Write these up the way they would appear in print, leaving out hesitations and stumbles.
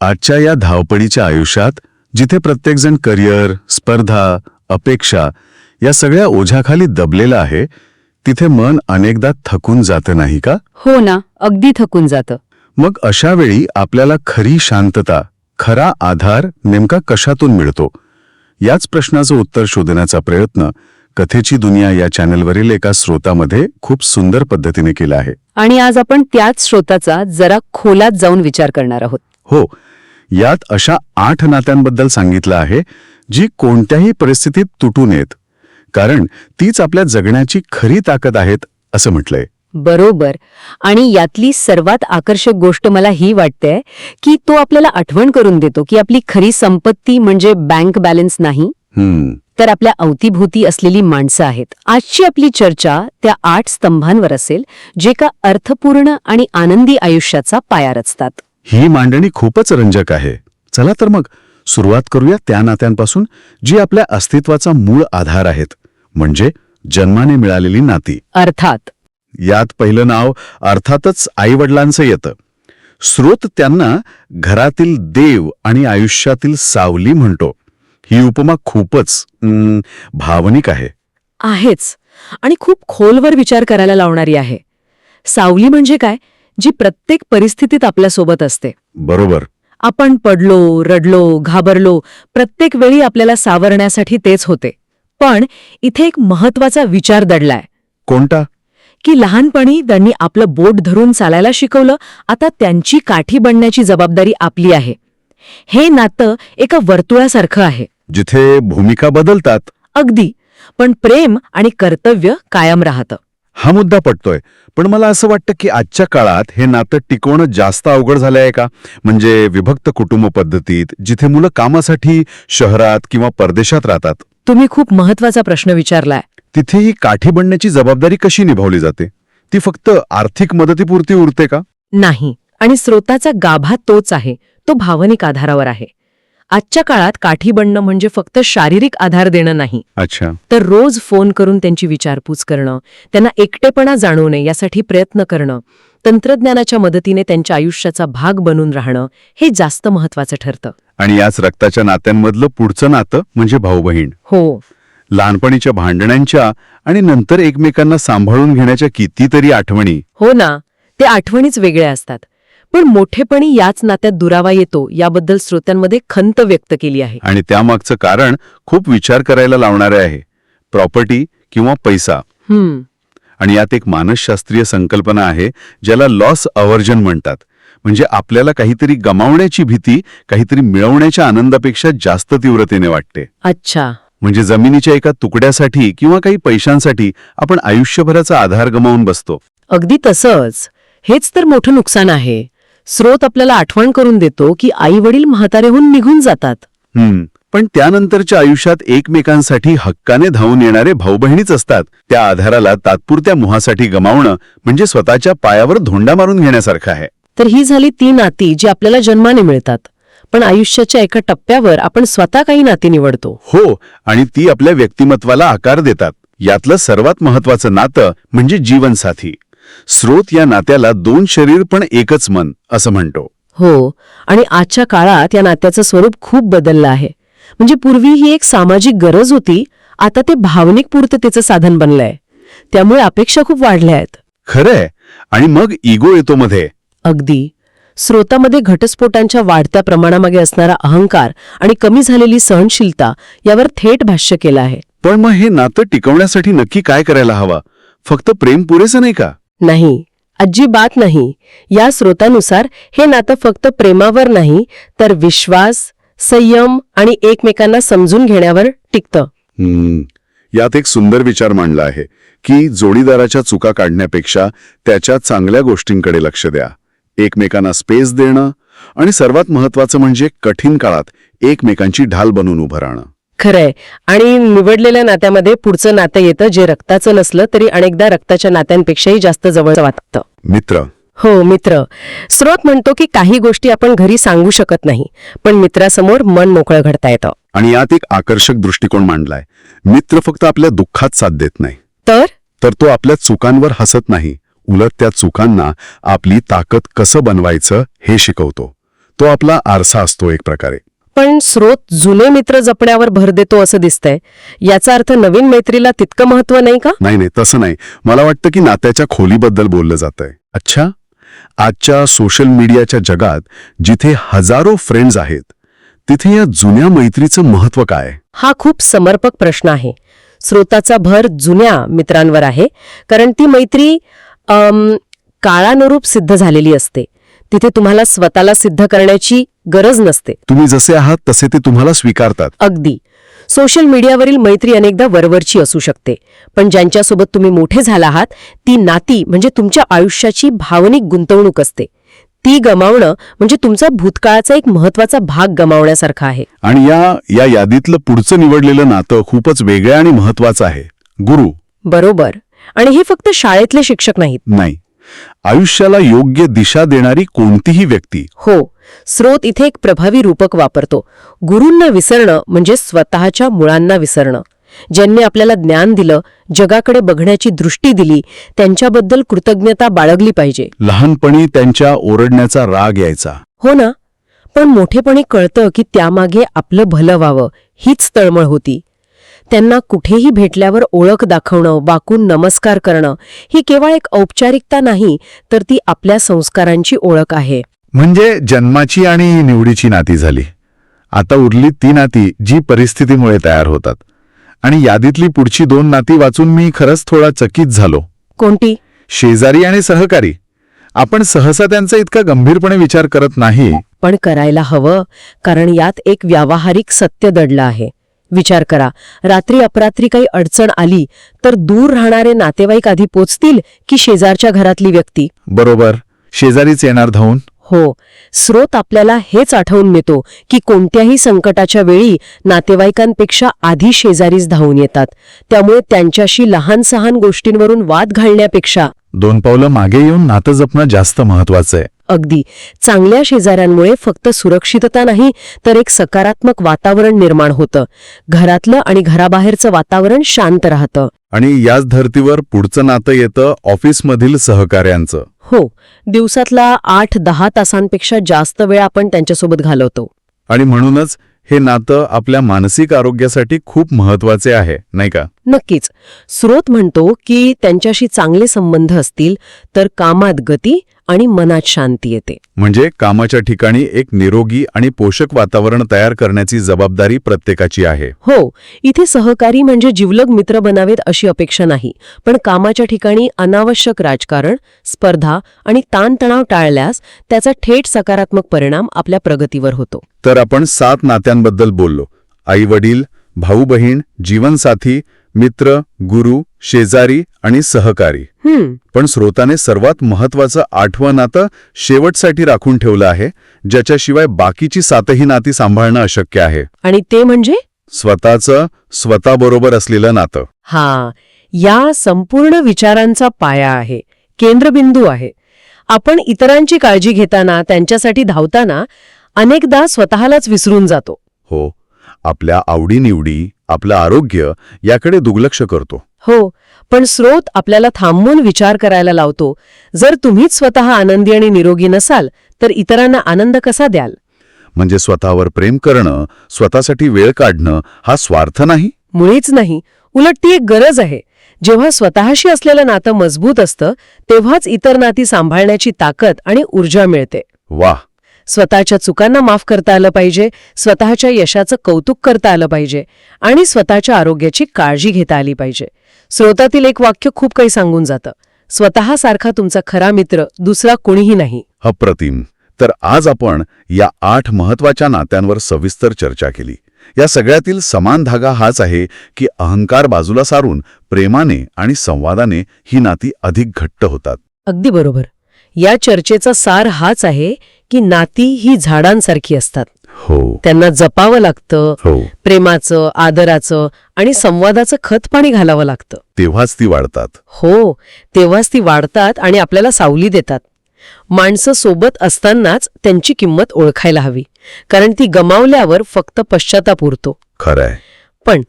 आजच्या या धावपळीच्या आयुष्यात जिथे प्रत्येकजण करिअर, स्पर्धा, अपेक्षा या सगळ्या ओझ्याखाली दबलेलं आहे, तिथे मन अनेकदा थकून जातं नाही का? हो ना, अगदी थकून जातं. मग अशा वेळी आपल्याला खरी शांतता, खरा आधार नेमका कशातून मिळतो? याच प्रश्नाचं उत्तर शोधण्याचा प्रयत्न कथेची दुनिया या चॅनलवरील एका स्रोतामध्ये खूप सुंदर पद्धतीने केला आहे. आणि आज आपण त्याच स्रोताचा जरा खोलात जाऊन विचार करणार आहोत. हो, यात अशा 8 नात्यांबद्दल सांगितलं आहे जी कोणत्याही परिस्थितीत तुटू नयेत, कारण तीच आपल्या जगण्याची खरी ताकद आहेत असं म्हटलंय. बरोबर. आणि यातली सर्वात आकर्षक गोष्ट मला ही वाटते की तो आपल्याला आठवण करून देतो की आपली खरी संपत्ती म्हणजे बँक बॅलन्स नाही, तर आपल्या अवतीभोवती असलेली माणसं आहेत. आजची आपली चर्चा त्या 8 स्तंभांवर असेल जे का अर्थपूर्ण आणि आनंदी आयुष्याचा पाया रचतात. ही मांडणी खूपच रंजक आहे. चला तर मग सुरुवात करूया त्या नात्यांपासून जी आपल्या अस्तित्वाचा मूळ आधार आहेत, म्हणजे जन्माने मिळालेली नाती. अर्थात यात पहिलं नाव अर्थातच आईवडिलांचं येतं. स्रोत त्यांना घरातील देव आणि आयुष्यातील सावली म्हणतो. ही उपमा खूपच भावनिक आहे. आहेच, आणि खूप खोलवर विचार करायला लावणारी आहे. सावली म्हणजे काय? जी प्रत्येक परिस्थितीत आपल्यासोबत असते. बरोबर. आपण पडलो, रडलो, घाबरलो, प्रत्येक वेळी आपल्याला सावरण्यासाठी तेच होते. पण इथे एक महत्वाचा विचार दडलाय. कोणता? की लहानपणी त्यांनी आपलं बोट धरून चालायला शिकवलं, आता त्यांची काठी बनण्याची जबाबदारी आपली आहे. हे नातं एका वर्तुळासारखं आहे, जिथे भूमिका बदलतात. अगदी, पण प्रेम आणि कर्तव्य कायम राहतं. हा मुद्दा पटतोय, पण मला असं वाटतं की आजच्या काळात हे नातं टिकवणं जास्त अवघड झालं आहे का? म्हणजे विभक्त कुटुंब पद्धतीत, जिथे मुलं कामासाठी शहरात किंवा परदेशात राहतात. तुम्ही खूप महत्वाचा प्रश्न विचारलाय. तिथे ही काठी बनण्याची जबाबदारी कशी निभावली जाते? ती फक्त आर्थिक मदतीपुरती उरते का? नाही, आणि स्रोताचा गाभा तोच आहे. तो भावनिक आधारावर आहे. आजच्या काळात काठी बनणं म्हणजे फक्त शारीरिक आधार देणं नाही, अच्छा, तर रोज फोन करून त्यांची विचारपूस करणं, त्यांना एकटेपणा जाणवू नये यासाठी प्रयत्न करणं, तंत्रज्ञानाच्या मदतीने त्यांच्या आयुष्याचा भाग बनून राहणं, हे जास्त महत्वाचं ठरतं. आणि याच रक्ताच्या नात्यांमधलं पुढचं नातं म्हणजे भाऊ बहीण. हो, लहानपणीच्या भांडणांच्या आणि नंतर एकमेकांना सांभाळून घेण्याच्या कितीतरी आठवणी. हो ना, ते आठवणीच वेगळ्या असतात. पण मोठेपणी याच नात्यात दुरावा येतो याबद्दल श्रोत्यांमध्ये खंत व्यक्त केली आहे. आणि त्यामागचं कारण खूप विचार करायला लावणारे आहे. प्रॉपर्टी किंवा पैसा. आणि यात एक मानसशास्त्रीय संकल्पना आहे ज्याला लॉस अवर्जन म्हणतात. म्हणजे आपल्याला काहीतरी गमावण्याची भीती काहीतरी मिळवण्याच्या आनंदापेक्षा जास्त तीव्रतेने वाटते. अच्छा. म्हणजे जमिनीच्या एका तुकड्यासाठी किंवा काही पैशांसाठी आपण आयुष्यभराचा आधार गमावून बसतो. अगदी तसंच. हेच तर मोठं नुकसान आहे. स्रोत आपल्याला आठवण करून देतो की आई वडील म्हातारे होऊन निघून जातात. पण त्यानंतरच्या आयुष्यात एकमेकांसाठी हक्काने धावून येणारे भाऊ बहिणीच असतात. त्या आधाराला तात्पुरत्या मोहासाठी गमावणं म्हणजे स्वतःच्या पायावर धोंडा मारून घेण्यासारखं आहे. तर ही झाली ती नाती जी आपल्याला जन्माने मिळतात. पण आयुष्याच्या एका टप्प्यावर आपण स्वतः काही नाती निवडतो. हो, आणि ती आपल्या व्यक्तिमत्वाला आकार देतात. यातलं सर्वात महत्वाचं नातं म्हणजे जीवनसाथी. स्रोत या नात्याला 2 शरीर पण एकच मन असं म्हणतो. हो, आणि आजच्या काळात या नात्याचं स्वरूप खूप बदललं आहे. म्हणजे पूर्वी ही एक सामाजिक गरज होती, आता ते भावनिक पूर्ततेचं साधन बनलंय. त्यामुळे अपेक्षा खूप वाढल्या आहेत. खरंय. आणि मग इगो येतो मध्ये. अगदी. स्रोतामध्ये घटस्फोटांच्या वाढत्या प्रमाणामागे असणारा अहंकार आणि कमी झालेली सहनशीलता यावर थेट भाष्य केलं आहे. पण मग हे नातं टिकवण्यासाठी नक्की काय करायला हवं? फक्त प्रेम पुरेसं नाही का? नाही, अजिबात नाही. या स्रोतानुसार हे नातं फक्त प्रेमावर नाही, तर विश्वास, संयम आणि एकमेकांना समजून घेण्यावर टिकतं. यात एक सुंदर विचार मांडला आहे की जोडीदाराच्या चुका काढण्यापेक्षा त्याच्या चांगल्या गोष्टींकडे लक्ष द्या. एकमेकांना स्पेस देणं आणि सर्वात महत्वाचं म्हणजे कठीण काळात एकमेकांची ढाल बनून उभं राहणं. खरंय. आणि निवडलेल्या नात्यामध्ये पुढचं नातं येतं जे रक्ताचं नसलं तरी अनेकदा रक्ताच्या नात्यांपेक्षाही जास्त जवळचं वाटतं. मित्र. हो, मित्र. स्रोत म्हणतो की काही गोष्टी आपण घरी सांगू शकत नाही, पण मित्रासमोर मन मोकळं घडता येतं. आणि यात एक आकर्षक दृष्टिकोन मांडलाय. मित्र फक्त आपल्या दुःखात साथ देत नाही, तर तो आपल्या चुकांवर हसत नाही, उलट त्या चुकांना आपली ताकद कसं बनवायचं हे शिकवतो. तो आपला आरसा असतो एक प्रकारे. पण स्रोत जुने मित्र जपण्यावर भर देतो असं दिसतंय. याचा अर्थ नवीन मैत्रीला तितकं महत्व नाही का? नाही, तसं नाही. मला वाटतं की नात्याच्या खोलीबद्दल बोललं जातंय. अच्छा, आजच्या सोशल मीडियाच्या जगात जिथे हजारो फ्रेंड्स आहेत, तिथे या जुन्या मैत्रीचं महत्व काय? हा खूप समर्पक प्रश्न आहे. स्रोताचा भर जुन्या मित्रांवर आहे, कारण ती मैत्री काळानुरूप सिद्ध झालेली असते. तिथे तुम्हाला स्वतःला सिद्ध करण्याची गरज नसते. तुम्ही जसे आहात तसे ते तुम्हाला स्वीकारतात. अगदी. सोशल मीडियावरील मैत्री अनेकदा वरवरची असू शकते, पण ज्यांच्यासोबत तुम्ही मोठे झाला आहात ती नाती म्हणजे तुमच्या आयुष्याची भावनिक गुंतवणूक असते. ती गमावणं म्हणजे तुमचा भूतकाळाचा एक महत्वाचा भाग गमावण्यासारखा आहे. आणि या यादीतलं पुढचं निवडलेलं नातं खूपच वेगळं आणि महत्वाचं आहे. गुरु. बरोबर. आणि हे फक्त शाळेतले शिक्षक नाहीत. नाही, आयुष्याला योग्य दिशा देणारी कोणतीही व्यक्ती. हो. स्रोत इथे एक प्रभावी रूपक वापरतो. गुरूंना विसरणं म्हणजे स्वतःच्या मुळांना विसरणं. ज्यांनी आपल्याला ज्ञान दिलं, जगाकडे बघण्याची दृष्टी दिली, त्यांच्याबद्दल कृतज्ञता बाळगली पाहिजे. लहानपणी त्यांच्या ओरडण्याचा राग यायचा. हो ना. पण मोठेपणी कळतं की त्यामागे आपलं भलं व्हावं हीच तळमळ होती. त्यांना कुठेही भेटल्यावर ओळख दाखवणं, वाकून नमस्कार करणं ही केवळ एक औपचारिकता नाही, तर ती आपल्या संस्कारांची ओळख आहे. म्हणजे जन्माची आणि निवडीची नाती झाली. आता उरली ती नाती जी परिस्थितीमुळे तयार होतात. आणि यादीतली पुढची 2 नाती वाचून मी खरंच थोडा चकित झालो. कोणती? शेजारी आणि सहकारी. आपण सहसा त्यांचा इतका गंभीरपणे विचार करत नाही. पण करायला हवं, कारण यात एक व्यावहारिक सत्य दडलं आहे. विचार करा, रात्री अपरात्री काही अडचण आली तर दूर राहणारे नातेवाईक आधी पोचतील की शेजारच्या घरातली व्यक्ती? बरोबर, शेजारीच येणार धावून. हो. स्रोत आपल्याला हेच आठवून देतो की कोणत्याही संकटाच्या वेळी नातेवाईकांपेक्षा आधी शेजारीच धावून येतात. त्यामुळे त्यांच्याशी लहान सहान गोष्टींवरून वाद घालण्यापेक्षा 2 पावलं मागे येऊन नातं जपणं जास्त महत्वाचं आहे. अगदी. चांगल्या शेजाऱ्यांमुळे फक्त सुरक्षितता नाही, तर एक सकारात्मक वातावरण निर्माण होतं. घरातलं आणि घराबाहेरचं वातावरण शांत राहतं. आणि याच धर्तीवर पुढचं नातं येतं ऑफिसमधील सहकाऱ्यांचं. हो. दिवसातला 8-10 तासांपेक्षा जास्त वेळ आपण त्यांच्यासोबत घालवतो. आणि म्हणूनच हे नातं आपल्या मानसिक आरोग्यासाठी खूप महत्वाचे आहे, नाही का? नक्कीच. स्रोत म्हणतो की त्यांच्याशी चांगले संबंध असतील तर कामात गती आणि मनात शांती येते. म्हणजे कामाच्या ठिकाणी एक निरोगी आणि पोषक वातावरण तयार करण्याची जबाबदारी प्रत्येकाची आहे. हो. इथे सहकारी म्हणजे जिवलग मित्र बनावेत अशी अपेक्षा नाही, पण कामाच्या ठिकाणी अनावश्यक राजकारण, स्पर्धा आणि ताणतणाव टाळल्यास त्याचा थेट सकारात्मक परिणाम आपल्या प्रगतीवर होतो. तर आपण 7 नात्यांबद्दल बोललो. आई-वडील, भाऊ-बहीण, जीवनसाथी, मित्र, गुरु, शेजारी आणि सहकारी. पण स्रोताने सर्वात महत्वाचं 8वं नातं शेवटसाठी राखून ठेवलं आहे, ज्याच्याशिवाय बाकीची 7ही नाती सांभाळणं अशक्य आहे. आणि ते म्हणजे स्वतःचं स्वतःबरोबर असलेलं नातं. हा. या संपूर्ण विचारांचा पाया आहे, केंद्रबिंदू आहे. आपण इतरांची काळजी घेताना, त्यांच्यासाठी धावताना अनेकदा स्वतःलाच विसरून जातो. हो. आपल्या आवडीनिवडी, आपलं आरोग्य याकडे दुर्लक्ष करतो. हो. पण स्रोत आपल्याला थांबून विचार करायला लावतो. जर तुम्हीच स्वतः आनंदी आणि निरोगी नसाल तर इतरांना आनंद कसा द्याल? म्हणजे स्वतःवर प्रेम करणं, स्वतःसाठी वेळ काढणं हा स्वार्थ नाही? मुळीच नाही. उलट ती एक गरज आहे. जेव्हा स्वतःशी असलेलं नातं मजबूत असतं तेव्हाच इतर नाती सांभाळण्याची ताकद आणि ऊर्जा मिळते. वाह. स्वतःच्या चुकांना माफ करता आलं पाहिजे, स्वतःच्या यशाचं कौतुक करता आलं पाहिजे आणि स्वतःच्या आरोग्याची काळजी घेता आली पाहिजे. स्रोतातील एक वाक्य खूप काही सांगून जातं. स्वतःसारखा तुमचा खरा मित्र दुसरा कोणीही नाही. अप्रतिम. तर आज आपण या 8 महत्वाच्या नात्यांवर सविस्तर चर्चा केली. या सगळ्यातील समान धागा हाच आहे की अहंकार बाजूला सारून प्रेमाने आणि संवादाने ही नाती अधिक घट्ट होतात. अगदी बरोबर. या चर्चेचा सार हाच आहे की नाती ही झाडांसारखी असतात. हो. त्यांना जपावं लागतं. हो. प्रेमाचं, आदराचं आणि संवादाचं खत पाणी घालावं लागतं. तेव्हाच ती वाढतात. हो. तेव्हाच ती वाढतात आणि आपल्याला सावली देतात. माणसं सोबत असतानाच त्यांची किंमत ओळखायला हवी, कारण ती गमावल्यावर फक्त पश्चाताप उरतो. खरंय. पण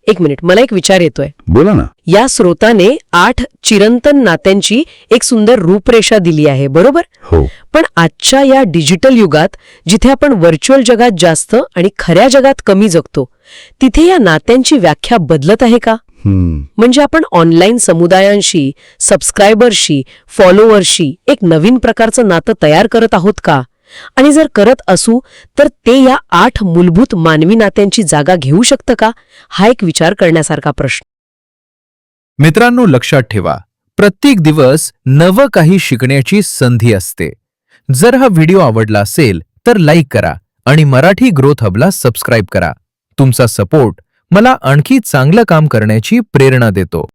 एक मिनिट, मला एक विचार येतोय. बोला ना. या स्रोताने 8 चिरंतन नात्यांची एक सुंदर रूपरेषा दिली आहे, बरोबर? हो. पण आजच्या या डिजिटल युगात जिथे आपण व्हर्च्युअल जगात जास्त आणि खऱ्या जगात कमी जगतो, तिथे या नात्यांची व्याख्या बदलत आहे का? म्हणजे आपण ऑनलाईन समुदायांशी, सबस्क्रायबर्सशी, फॉलोअर्सशी एक नवीन प्रकारचं नातं तयार करत आहोत का? आणि जर करत असू तर ते या 8 मूलभूत मानवी नात्यांची जागा घेऊ शकतं का? हा एक विचार करण्यासारखा प्रश्न. मित्रांनो, लक्षात ठेवा, प्रत्येक दिवस नवं काही शिकण्याची संधी असते. जर हा व्हिडिओ आवडला असेल तर लाईक करा आणि मराठी ग्रोथ हबला सबस्क्राईब करा. तुमचा सपोर्ट मला आणखी चांगलं काम करण्याची प्रेरणा देतो.